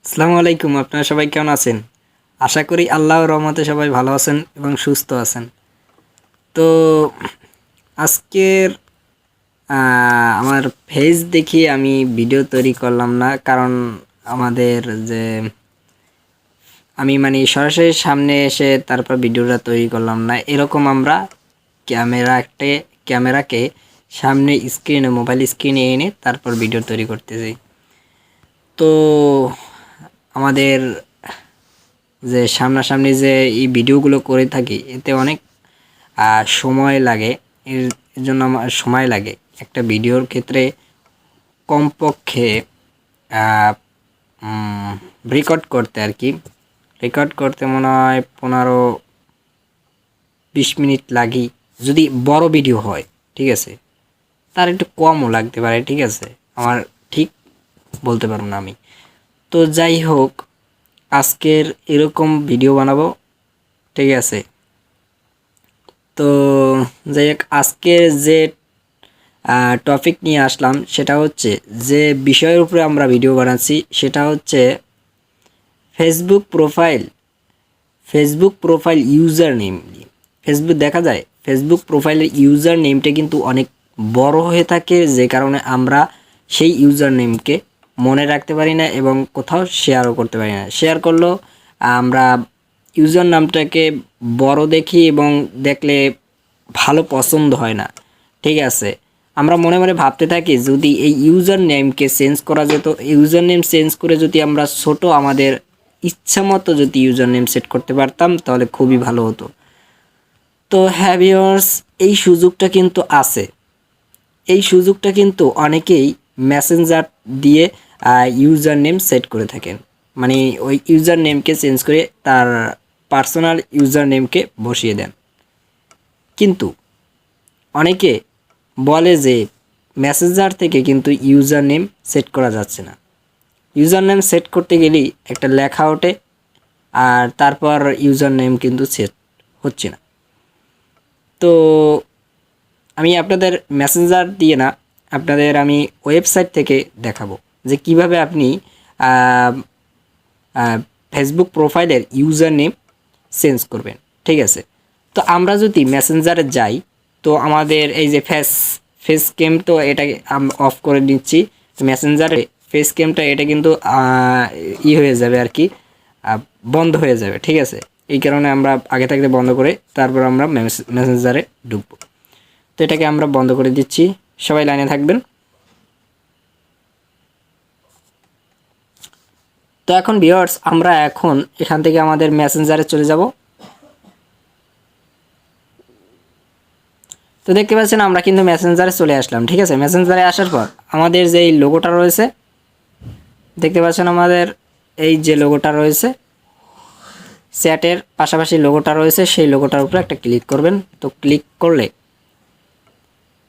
আসসালামু আলাইকুম। আপনারা সবাই কেমন আছেন? আশা করি আল্লাহর রহমতে সবাই ভালো আছেন এবং সুস্থ আছেন। তো আজকের আমার ফেস দেখিয়ে আমি ভিডিও তৈরি করলাম না, কারণ আমাদের যে আমি সরাসরি সামনে এসে তারপর ভিডিওটা তৈরি করলাম না। এরকম আমরা ক্যামেরাকে সামনে স্ক্রিনে, মোবাইল স্ক্রিনে এনে তারপর ভিডিও তৈরি করতেছি। তো আমাদের যে সামনাসামনি যে এই ভিডিওগুলো করে থাকি, এতে অনেক সময় লাগে। এর জন্য আমার সময় লাগে একটা ভিডিওর ক্ষেত্রে কমপক্ষে রেকর্ড করতে আর কি। রেকর্ড করতে মনে হয় 15-20 মিনিট লাগি, যদি বড় ভিডিও হয়। ঠিক আছে, তার একটু কমও লাগতে পারে। ঠিক আছে, আমার ঠিক বলতে পারবো না আমি। তো যাই হোক, আজকের এরকম ভিডিও বানাবো। ঠিক আছে, তো যাই হোক, আজকের যে টপিক নিয়ে আসলাম সেটা হচ্ছে, যে বিষয়ের উপরে আমরা ভিডিও বানাচ্ছি সেটা হচ্ছে Facebook profile user name. Facebook দেখা যায়, ফেসবুক প্রোফাইলের ইউজার নেমটা কিন্তু অনেক বড় হয়ে থাকে, যে কারণে আমরা সেই ইউজার নেমকে মনে রাখতে পারি না এবং কোথাও শেয়ারও করতে পারি না। শেয়ার করলেও আমরা ইউজার নামটাকে বড় দেখি এবং দেখলে ভালো পছন্দ হয় না। ঠিক আছে, আমরা মনে মনে ভাবতে থাকি যদি এই ইউজার নেমকে চেঞ্জ করা যেত, ইউজার নেম চেঞ্জ করে যদি আমরা ছোট আমাদের ইচ্ছা মতো যদি ইউজার নেম সেট করতে পারতাম তাহলে খুবই ভালো হতো। তো হ্যাঁ ভিউয়ার্স, এই সুযোগটা কিন্তু আছে। এই সুযোগটা কিন্তু অনেকেই মেসেঞ্জার দিয়ে ইউজার নেম সেট করে থাকেন, মানে ওই ইউজার নেমকে চেঞ্জ করে তার পার্সোনাল ইউজার নেমকে বসিয়ে দেন। কিন্তু অনেকে বলে যে মেসেঞ্জার থেকে কিন্তু ইউজার নেম সেট করা যাচ্ছে না। ইউজার নেম সেট করতে গেলেই একটা লেখা ওঠে, আর তারপর ইউজার নেম কিন্তু সেট হচ্ছে না। তো আমি আপনাদের মেসেঞ্জার দিয়ে না, আপনাদের আমি ওয়েবসাইট থেকে দেখাবো যে কিভাবে আপনি ফেসবুক প্রোফাইলের ইউজার নেম চেঞ্জ করবেন। ঠিক আছে, তো আমরা যদি মেসেঞ্জারে যাই, তো আমাদের এই যে ফেস ক্যাম, তো এটাকে অফ করে দিচ্ছি। মেসেঞ্জারে ফেস ক্যামটা এটা কিন্তু হয়ে যাবে আর কি, বন্ধ হয়ে যাবে। ঠিক আছে, এই কারণে আমরা আগে থাকতে বন্ধ করে তারপর আমরা মেসেঞ্জারে ঢুকবো। তো এটাকে আমরা বন্ধ করে দিচ্ছি, সবাই লাইনে থাকবেন। তো এখন ভিউয়ার্স, আমরা এখন এখান থেকে আমাদের মেসেঞ্জারে চলে যাব। তো দেখতে পাচ্ছেন আমরা কিন্তু মেসেঞ্জারে চলে আসলাম। ঠিক আছে, মেসেঞ্জারে আসার পর আমাদের যে লোগোটা রয়েছে, দেখতে পাচ্ছেন আমাদের এই যে লোগোটা রয়েছে, চ্যাটের পাশাপাশি লোগোটা রয়েছে, সেই লোগোটার উপরে একটা ক্লিক করবেন। তো ক্লিক করলে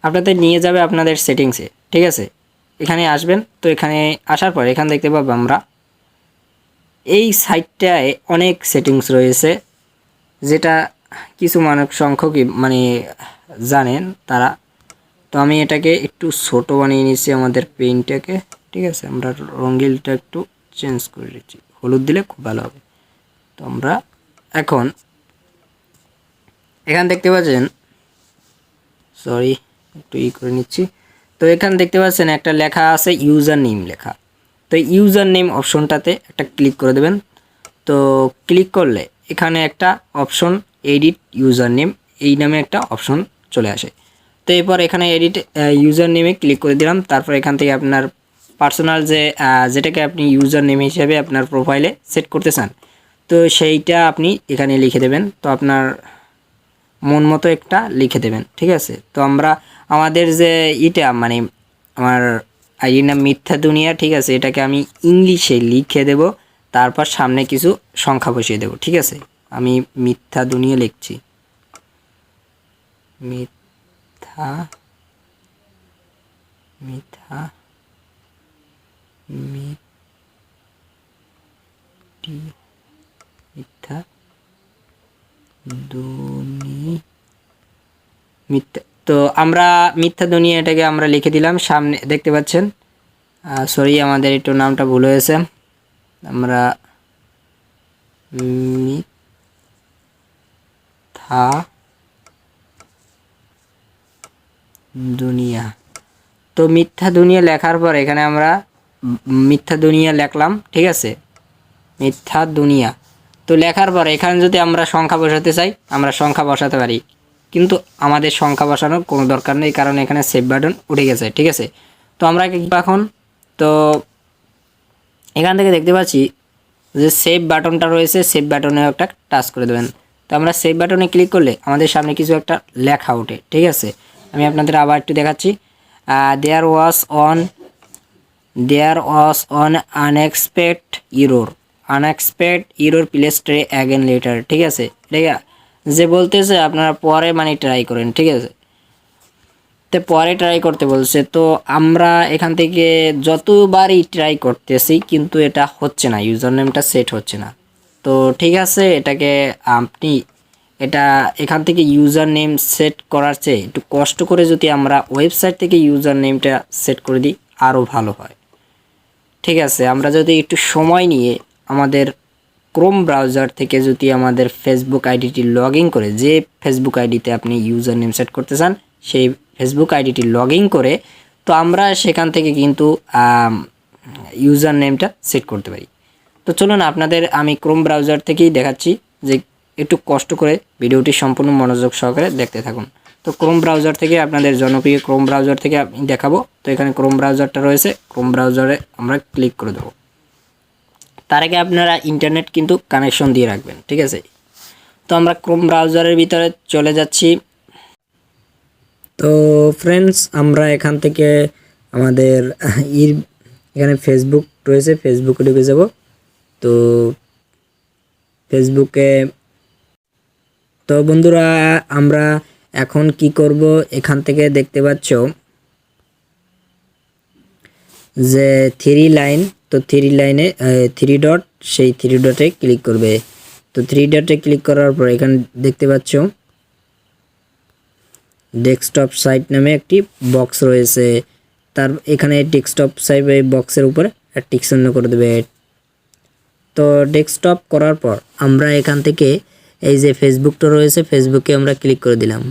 আপনাদের নিয়ে যাবে আপনাদের সেটিংসে। ঠিক আছে, এখানে আসবেন। তো এখানে আসার পর এখানে দেখতে পাবো আমরা এই সাইটটায় অনেক সেটিংস রয়েছে, যেটা কিছু মানব সংখ্যকই জানেন তারা। তো আমি এটাকে একটু ছোট বানিয়ে নিচ্ছি আমাদের পেইন্টটাকে। ঠিক আছে, আমরা রঙিলটা একটু চেঞ্জ করে দিচ্ছি, হলুদ দিলে খুব ভালো হবে। তো আমরা এখন এখান দেখতে পাচ্ছেন, সরি একটু করে নিচ্ছি। তো এখান দেখতে পাচ্ছেন একটা লেখা আছে ইউজার নেম লেখা। তো ইউজার নেম অপশনটাতে একটা ক্লিক করে দেবেন। তো ক্লিক করলে এখানে একটা অপশন এডিট ইউজার নেম, এই নামে একটা অপশন চলে আসে। তো এরপর এখানে এডিট ইউজার নেমে ক্লিক করে দিলাম। তারপর এখান থেকে আপনার পার্সোনাল যেটাকে আপনি ইউজার নেম হিসেবে আপনার প্রোফাইলে সেট করতে চান, তো সেইটা আপনি এখানে লিখে দেবেন। তো আপনার মন মতো একটা লিখে দেবেন। ঠিক আছে, তো আমরা আমাদের যে আমার আইডির নাম মিথ্যা দুনিয়া। ঠিক আছে, এটাকে আমি ইংলিশে লিখে দেব, তারপর সামনে কিছু সংখ্যা বসিয়ে দেব। ঠিক আছে, আমি মিথ্যা দুনিয়া লিখছি, মিথ্যা মিথ্যা মিথ্যা মিথ্যা। তো আমরা মিথ্যা দুনিয়া এটাকে আমরা লিখে দিলাম। সামনে দেখতে পাচ্ছেন, সরি আমাদের একটু নামটা ভুল হয়েছে। আমরা মিথ্যা দুনিয়া। তো মিথ্যা দুনিয়া লেখার পর এখানে আমরা মিথ্যা দুনিয়া লিখলাম, ঠিক আছে, মিথ্যা দুনিয়া। তো লেখার পর এখানে যদি আমরা সংখ্যা বসাতে চাই আমরা সংখ্যা বসাতে পারি, কিন্তু আমাদের সংখ্যা বসানোর কোনো দরকার নেই, কারণ এখানে সেভ বাটন উঠে গেছে, ঠিক আছে। তো আমরা এখন তো এখান থেকে দেখতে পাচ্ছি যে সেভ বাটনটা রয়েছে, সেভ বাটনে একটা টাচ করে দেবেন। তো আমরা সেভ বাটনে ক্লিক করলে আমাদের সামনে কিছু একটা লেখা ওঠে, ঠিক আছে। আমি আপনাদের আবার একটু দেখাচ্ছি। There was an unexpected error please try again later, ঠিক আছে। ঠিক আছে, যে বলতেছে আপনারা পরে মানে ট্রাই করেন, ঠিক আছে। তো পরে ট্রাই করতে বলছে, তো আমরা এখান থেকে যতবারই ট্রাই করতেছি কিন্তু এটা হচ্ছে না, ইউজার নেমটা সেট হচ্ছে না। তো ঠিক আছে, এটাকে আপনি এখান থেকে ইউজার নেম সেট করার চেয়ে একটু কষ্ট করে যদি আমরা ওয়েবসাইট থেকে ইউজার নেমটা সেট করে দিই আরও ভালো হয়, ঠিক আছে। আমরা যদি একটু সময় নিয়ে আমাদের ক্রোম ব্রাউজার থেকে যদি আমাদের ফেসবুক আইডিটি লগ ইন করে, যে ফেসবুক আইডিতে আপনি ইউজার নেম সেট করতে চান সেই ফেসবুক আইডিটি লগ ইন করে, তো আমরা সেখান থেকে কিন্তু ইউজার নেমটা সেট করতে পারি। তো চলুন আপনাদের আমি ক্রোম ব্রাউজার থেকেই দেখাচ্ছি, যে একটু কষ্ট করে ভিডিওটি সম্পূর্ণ মনোযোগ সহকারে দেখতে থাকুন। তো ক্রোম ব্রাউজার থেকে আপনাদের জনপ্রিয় ক্রোম ব্রাউজার থেকে আমি দেখাবো। তো এখানে ক্রোম ব্রাউজারটা রয়েছে, ক্রোম ব্রাউজারে আমরা ক্লিক করে দেবো। তার আগে আপনারা ইন্টারনেট কিন্তু কানেকশন দিয়ে রাখবেন, ঠিক আছে। তো আমরা ক্রোম ব্রাউজারের ভিতরে চলে যাচ্ছি। তো ফ্রেন্ডস, আমরা এখান থেকে আমাদের এখানে ফেসবুক রয়েছে, ফেসবুকে ঢুকে যাব। তো ফেসবুকে, তো বন্ধুরা আমরা এখন কি করব, এখান থেকে দেখতে পাচ্ছ যে থ্রি লাইন, তো থ্রি লাইনে থ্রি ডট, সেই থ্রি ডটে ক্লিক করবে। তো থ্রি ডটে ক্লিক করার পর এখানে দেখতে পাচ্ছ ডেস্কটপ সাইট নামে একটি বক্স রয়েছে। তার এখানে ডেস্কটপ সাইট বক্সের উপরে টিক চিহ্ন করে দেবে। তো ডেস্কটপ করার পর আমরা এখান থেকে এই যে ফেসবুকটা রয়েছে, ফেসবুকে আমরা ক্লিক করে দিলাম।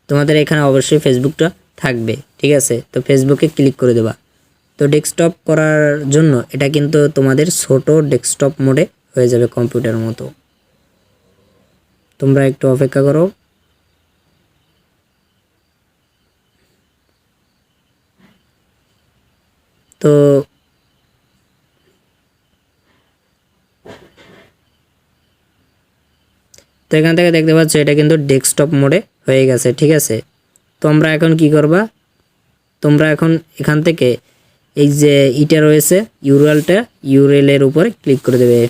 তোমাদের এখানে অবশ্যই ফেসবুকটা থাকবে, ঠিক আছে। তো ফেসবুকে ক্লিক করে দেবা। তো ডেস্কটপ করার জন্য এটা কিন্তু তোমাদের ছোট ডেস্কটপ মোডে হয়ে যাবে, কম্পিউটারের মতো। তোমরা একটু অপেক্ষা করো। তো এখান থেকে দেখতে পাচ্ছ এটা কিন্তু ডেস্কটপ মোডে হয়ে গেছে, ঠিক আছে। তো আমরা এখন কি করবা, তোমরা এখন এখান থেকে এই যে ইটা রয়েছে ইউআরএলের উপরে ক্লিক করে দেবে।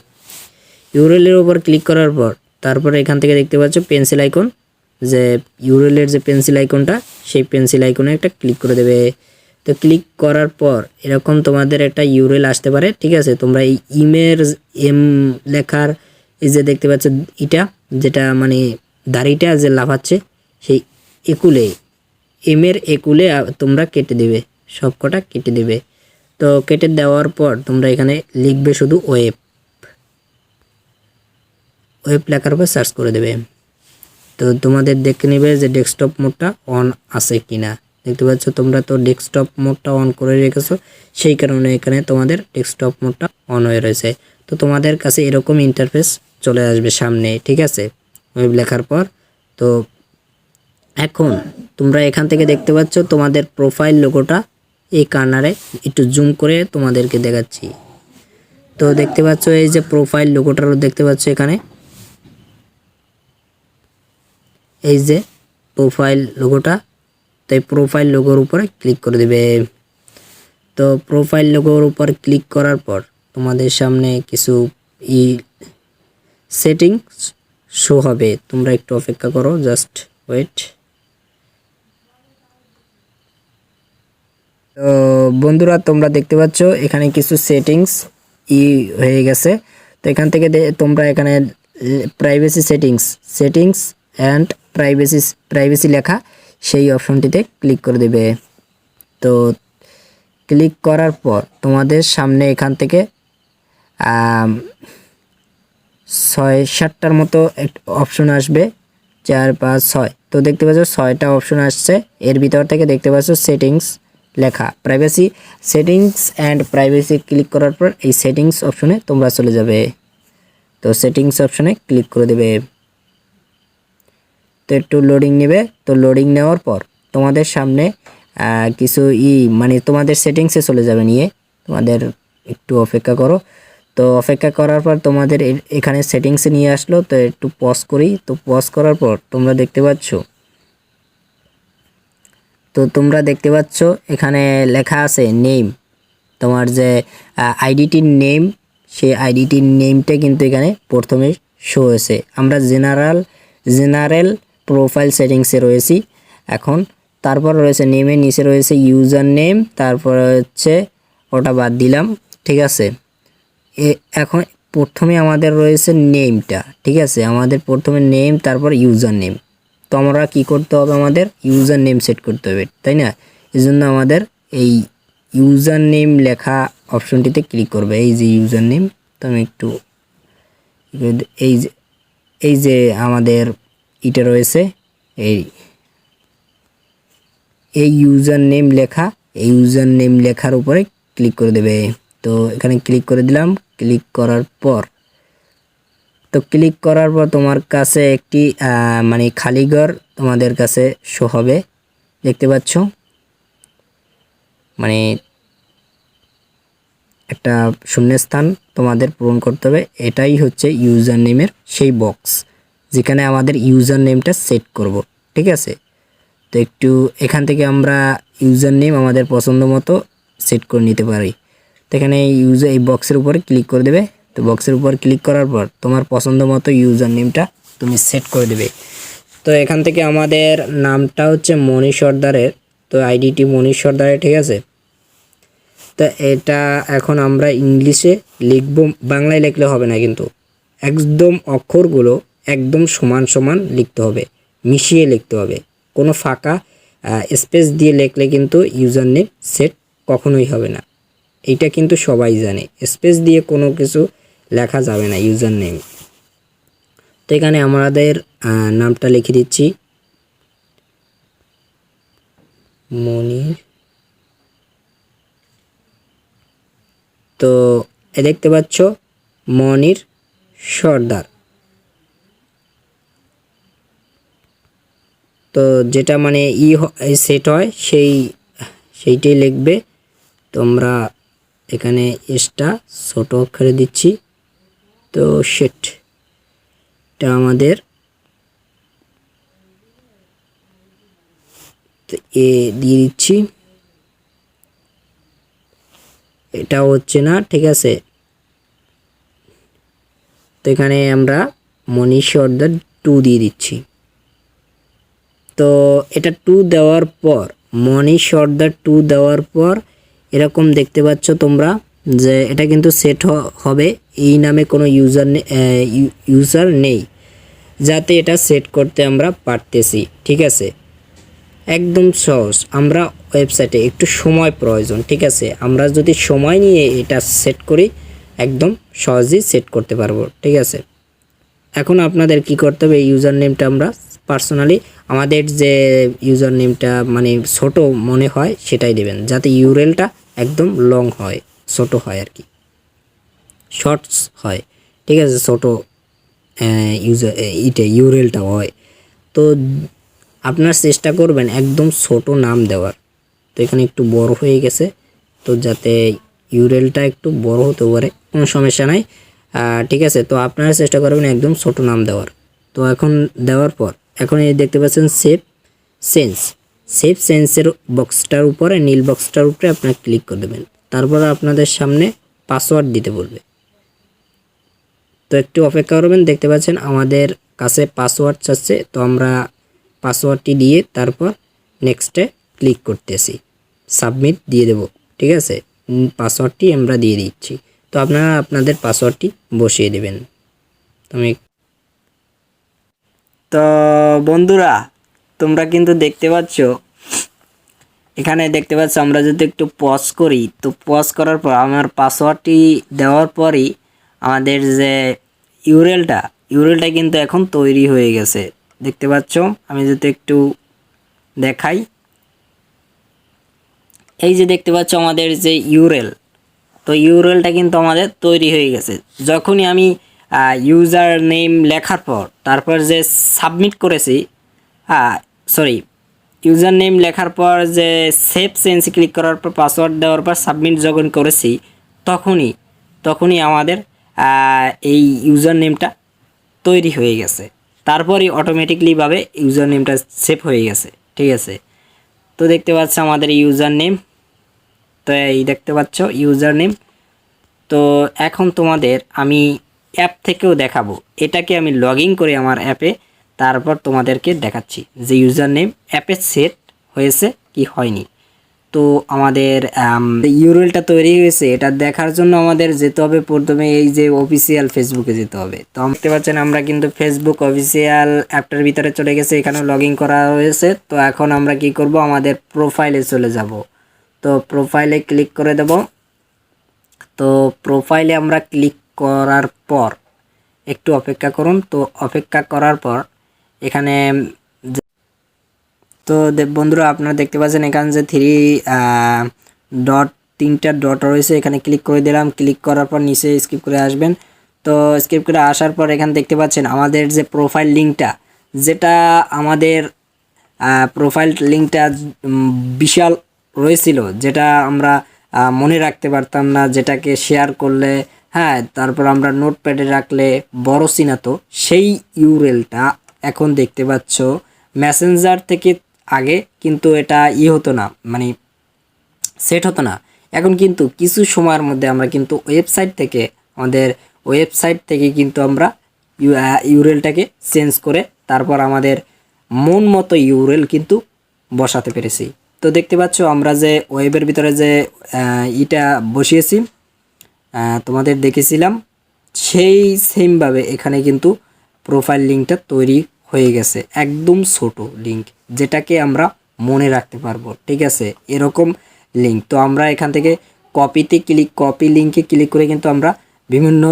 ইউআরএলের উপর ক্লিক করার পর তারপরে এখান থেকে দেখতে পাচ্ছ পেন্সিল আইকন, যে ইউআরএলের যে পেন্সিল আইকনটা, সেই পেন্সিল আইকনে একটা ক্লিক করে দেবে। তো ক্লিক করার পর এরকম তোমাদের একটা ইউআরএল আসতে পারে, ঠিক আছে। তোমরা এই এম লেখার এই যে দেখতে পাচ্ছ এটা, যেটা মানে দাড়িটা যে লাফাচ্ছে, সেই এমের একুলে তোমরা কেটে দেবে, সবকটা কেটে দেবে। তো কেটে দেওয়ার পর তোমরা এখানে লিখবে শুধু ওয়েব লেখার পর সার্চ করে দেবে। তো তোমাদের দেখে নেবে যে ডেস্কটপ মোডটা অন আছে কিনা। দেখতে পাচ্ছ তোমরা তো ডেস্কটপ মোডটা অন করে রেখেছো, সেই কারণে এখানে তোমাদের ডেস্কটপ মোডটা অন হয়ে রয়েছে। তো তোমাদের কাছে এরকম ইন্টারফেস চলে আসবে সামনে, ঠিক আছে, ওয়েব লেখার পর। তো এখন তোমরা এখান থেকে দেখতে পাচ্ছ তোমাদের প্রোফাইল লোগোটা এই কর্নারে, একটু জুম করে তোমাদেরকে দেখাচ্ছি। তো দেখতে পাচ্ছ এই যে প্রোফাইল লোগোটারও দেখতে পাচ্ছ এখানে, এই যে প্রোফাইল লোগোটা। তো এই প্রোফাইল লোগোর উপরে ক্লিক করে দেবে। তো প্রোফাইল লোগোর উপর ক্লিক করার পর তোমাদের সামনে কিছু সেটিংস শো হবে, তোমরা একটু অপেক্ষা করো, জাস্ট ওয়েট। তো বন্ধুরা তোমরা দেখতে পাচ্ছ এখানে কিছু সেটিংস হয়ে গেছে। তো এখান থেকে তোমরা এখানে প্রাইভেসি সেটিংস অ্যান্ড প্রাইভেসি লেখা, সেই অপশনটিতে ক্লিক করে দেবে। তো ক্লিক করার পর তোমাদের সামনে এখান থেকে 6-7টার মতো অপশন আসবে, 4-5-6। তো দেখতে পাচ্ছ 6টা অপশন আসছে। এর ভিতর থেকে দেখতে পাচ্ছ সেটিংস লেখা, privacy, settings and privacy click করার পর এই সেটিংস অপশনে তোমরা চলে যাবে। তো সেটিংস অপশনে ক্লিক করে দেবে। তো একটু লোডিং নেবে। তো লোডিং নেওয়ার পর তোমাদের সামনে কিছু মানে তোমাদের সেটিংসে চলে যাবে নিয়ে, তোমাদের একটু অপেক্ষা করো। তো অপেক্ষা করার পর তোমাদের এখানে সেটিংসে নিয়ে আসলো। তো একটু পজ করি। তো পজ করার পর তোমরা দেখতে পাচ্ছ, এখানে লেখা আছে নেম, তোমার যে আইডিটির নেম, সেই আইডিটির নেমটা কিন্তু এখানে প্রথমে শো হয়েছে। আমরা জেনারেল প্রোফাইল সেটিংসে রয়েছি এখন। তারপর রয়েছে নেমের নিচে রয়েছে ইউজার নেম, তারপরে হচ্ছে ওটা বাদ দিলাম, ঠিক আছে। এখন প্রথমে আমাদের রয়েছে নেমটা, ঠিক আছে, আমাদের প্রথমে নেম, তারপর ইউজার নেম। তো আমরা কি করতে হবে, আমাদের ইউজার নেম সেট করতে হবে, তাই না? এই জন্য আমাদের এই ইউজার নেম লেখা অপশনটিতে ক্লিক করবে। এই যে ইউজার নেম, তো আমি একটু এই যে আমাদের এটা রয়েছে, এই ইউজার নেম লেখা, এই ইউজার নেম লেখার উপরে ক্লিক করে দেবে। তো এখানে ক্লিক করে দিলাম। ক্লিক করার পর তোমার কাছে একটি মানে খালি ঘর তোমাদের কাছে শো হবে, দেখতে পাচ্ছ, মানে একটা শূন্যস্থান তোমাদের পূরণ করতে হবে। এটাই হচ্ছে ইউজার নেমের সেই বক্স যেখানে আমাদের ইউজার নেমটা সেট করব, ঠিক আছে। তো একটু এখান থেকে আমরা ইউজার নেম আমাদের পছন্দ মতো সেট করে নিতে পারি। তো এখানে এই বক্সের উপরে ক্লিক করে দেবে। তো বক্সের উপর ক্লিক করার পর তোমার পছন্দ মতো ইউজার নেমটা তুমি সেট করে দেবে। তো এখান থেকে আমাদের নামটা হচ্ছে মনীষ সর্দারের, তো আইডিটি মনীষ সর্দারের, ঠিক আছে। তো এটা এখন আমরা ইংলিশে লিখব, বাংলায় লিখলে হবে না, কিন্তু একদম অক্ষরগুলো একদম সমান সমান লিখতে হবে, মিশিয়ে লিখতে হবে। কোনো ফাঁকা স্পেস দিয়ে লিখলে কিন্তু ইউজার নেম সেট কখনোই হবে না, এইটা কিন্তু সবাই জানে। স্পেস দিয়ে কোনো কিছু লেখা যাবে না ইউজার নেম। তো এখানে আমাদের নামটা লিখে দিচ্ছি, মনির। তো দেখতে পাচ্ছ মনির সর্দার। তো যেটা মানে সেট হয় সেইটাই লিখবে তোমরা। এখানে এসটা ছোট অক্ষরে দিচ্ছি। তো সেটটা আমাদের এ দিয়ে দিচ্ছি, এটা হচ্ছে না, ঠিক আছে। তো এখানে আমরা মনীষ সর্দার 2 দিয়ে দিচ্ছি। তো এটা 2 দেওয়ার পর, মনীষ সর্দার 2 দেওয়ার পর এরকম দেখতে পাচ্ছ তোমরা যে এটা কিন্তু সেট হবে। এই নামে কোনো ইউজার নেই, যাতে এটা সেট করতে আমরা পারতেছি, ঠিক আছে। একদম সহজ। আমরা ওয়েবসাইটে একটু সময় প্রয়োজন, ঠিক আছে। আমরা যদি সময় নিয়ে এটা সেট করি একদম সহজেই সেট করতে পারবো, ঠিক আছে। এখন আপনাদের কি করতে হবে, ইউজার নেমটা আমরা পার্সোনালি আমাদের যে ইউজার নেমটা মানে ছোট মনে হয় সেটাই দেবেন, যাতে ইউআরএলটা একদম লং হয়, ছোট হয় আর কি, শর্টস হয়, ঠিক আছে। ছোট ইউআরএলটা হয়। তো আপনার চেষ্টা করবেন একদম ছোট নাম দেওয়ার। তো এখানে একটু বড় হয়ে গেছে, তো যাতে ইউআরএলটা একটু বড় হতে পারে, কোনো সমস্যা নাই, ঠিক আছে। তো আপনারা চেষ্টা করবেন একদম ছোট নাম দেওয়ার। তো এখন দেওয়ার পর এখন এই দেখতে পাচ্ছেন সেভ সেন্সের বক্সটার উপরে, নীল বক্সটার উপরে আপনারা ক্লিক করে দেবেন। তারপর আপনাদের সামনে পাসওয়ার্ড দিতে বলবে। তো একটু অপেক্ষা করবেন। দেখতে পাচ্ছেন আমাদের কাছে পাসওয়ার্ড চাচ্ছে, তো আমরা পাসওয়ার্ডটি দিয়ে তারপর নেক্সটে ক্লিক করতেছি, সাবমিট দিয়ে দেব, ঠিক আছে। পাসওয়ার্ডটি আমরা দিয়ে দিচ্ছি। তো আপনারা আপনাদের পাসওয়ার্ডটি বসিয়ে দেবেন। তো বন্ধুরা তোমরা কিন্তু দেখতে পাচ্ছ এখানে দেখতে পাচ্ছ আমরা যদি একটু পজ করি, তো পজ করার পর আমার পাসওয়ার্ডটি দেওয়ার পরই আমাদের যে ইউরেলটা কিন্তু এখন তৈরি হয়ে গেছে। দেখতে পাচ্ছ, আমি যদি একটু দেখাই, এই যে দেখতে পাচ্ছ আমাদের যে ইউরেল, তো ইউরেলটা কিন্তু আমাদের তৈরি হয়ে গেছে। যখনই আমি ইউজার নেম লেখার পর তারপর যে সাবমিট করেছি, সরি, ইউজার নেম লেখার পর যে সেভ চেঞ্জ ক্লিক করার পর পাসওয়ার্ড দেওয়ার পর সাবমিট যখন করেছি, তখনই আমাদের এই ইউজার নেমটা তৈরি হয়ে গেছে। তারপরই অটোমেটিকলিভাবে ইউজার নেমটা সেভ হয়ে গেছে। ঠিক আছে, তো দেখতে পাচ্ছ আমাদের ইউজার নেম, তো এই দেখতে পাচ্ছ ইউজার নেম। তো এখন তোমাদের আমি অ্যাপ থেকেও দেখাবো, এটাকে আমি লগ ইন করে আমার অ্যাপে, তারপর তোমাদেরকে দেখাচ্ছি যে ইউজার নেম অ্যাপে সেট হয়েছে কি হয়নি। তো আমাদের ইউরেলটা তৈরি হয়েছে, এটা দেখার জন্য আমাদের যেতে হবে প্রথমে এই যে অফিসিয়াল ফেসবুকে যেতে হবে। তো দেখতে পাচ্ছেন আমরা কিন্তু ফেসবুক অফিসিয়াল অ্যাপটার ভিতরে চলে গেছে, এখানে লগ ইন করা হয়েছে। তো এখন আমরা কি করব, আমাদের প্রোফাইলে চলে যাব। তো প্রোফাইলে ক্লিক করে দেব। তো প্রোফাইলে আমরা ক্লিক করার পর একটু অপেক্ষা করুন। তো অপেক্ষা করার পর এখানে তো বন্ধুরা আপনারা দেখতে পাচ্ছেন এখানে যে তিনটা ডট রয়েছে, এখানে ক্লিক করে দিলাম। ক্লিক করার পর নিচে স্কিপ করে আসবেন। তো স্কিপ করে আসার পর এখানে দেখতে পাচ্ছেন আমাদের যে প্রোফাইল লিঙ্কটা, যেটা আমাদের প্রোফাইল লিঙ্কটা বিশাল রয়েছিল, যেটা আমরা মনে রাখতে পারতাম না, যেটাকে শেয়ার করলে, হ্যাঁ, তারপর আমরা নোটপ্যাডে রাখলে বড় চিনাতো, সেই ইউরেলটা এখন দেখতে পাচ্ছ মেসেঞ্জার থেকে আগে কিন্তু এটা হতো না, মানে সেট হতো না। এখন কিন্তু কিছু সময়ের মধ্যে আমরা কিন্তু আমাদের ওয়েবসাইট থেকে কিন্তু আমরা ইউরেলটাকে চেঞ্জ করে তারপর আমাদের মন মতো ইউরেল কিন্তু বসাতে পেরেছি। তো দেখতে পাচ্ছ আমরা যে ওয়েবের ভিতরে যে এটা বসিয়েছি, তোমাদের দেখেছিলাম, সেই সেমভাবে এখানে কিন্তু প্রোফাইল লিঙ্কটা তৈরি হয়ে গেছে। একদম ছোট লিঙ্ক, যেটাকে আমরা মনে রাখতে পারবো। ঠিক আছে, এরকম লিঙ্ক। তো আমরা এখান থেকে কপি লিঙ্কে ক্লিক করে কিন্তু আমরা বিভিন্ন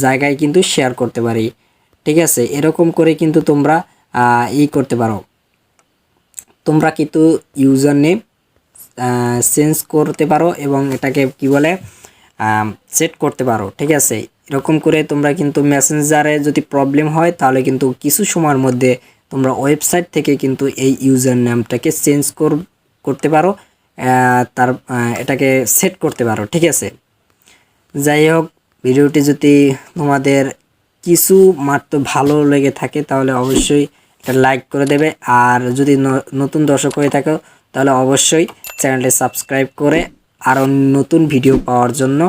জায়গায় কিন্তু শেয়ার করতে পারি। ঠিক আছে, এরকম করে কিন্তু তোমরা করতে পারো। তোমরা কিন্তু ইউজার নেম চেঞ্জ করতে পারো এবং এটাকে কি বলে সেট করতে পারো। ঠিক আছে, এরকম করে তোমরা কিন্তু মেসেঞ্জারে যদি প্রবলেম হয় তাহলে কিন্তু কিছু সময়ের মধ্যে তোমরা ওয়েবসাইট থেকে কিন্তু এই ইউজার নেমটাকে চেঞ্জ করতে পারো, এটাকে সেট করতে পারো। ঠিক আছে, যাই হোক, ভিডিওটি যদি তোমাদের কিছু মাত্র ভালো লেগে থাকে তাহলে অবশ্যই একটা লাইক করে দেবে। আর যদি নতুন দর্শক হয়ে থাকো তাহলে অবশ্যই চ্যানেলটি সাবস্ক্রাইব করে আরও নতুন ভিডিও পাওয়ার জন্য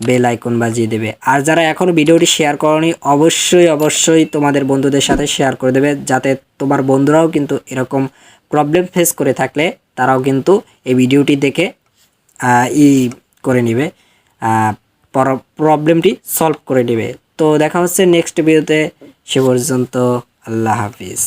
বেল আইকন বাজিয়ে দেবে। আর যারা এখনও ভিডিওটি শেয়ার করনি অবশ্যই তোমাদের বন্ধুদের সাথে শেয়ার করে দেবে, যাতে তোমার বন্ধুরাও কিন্তু এরকম প্রবলেম ফেস করে থাকলে তারাও কিন্তু এই ভিডিওটি দেখে করে নেবে, প্রবলেমটি সলভ করে নেবে। তো দেখা হচ্ছে নেক্সট ভিডিওতে, সে পর্যন্ত আল্লাহ হাফিজ।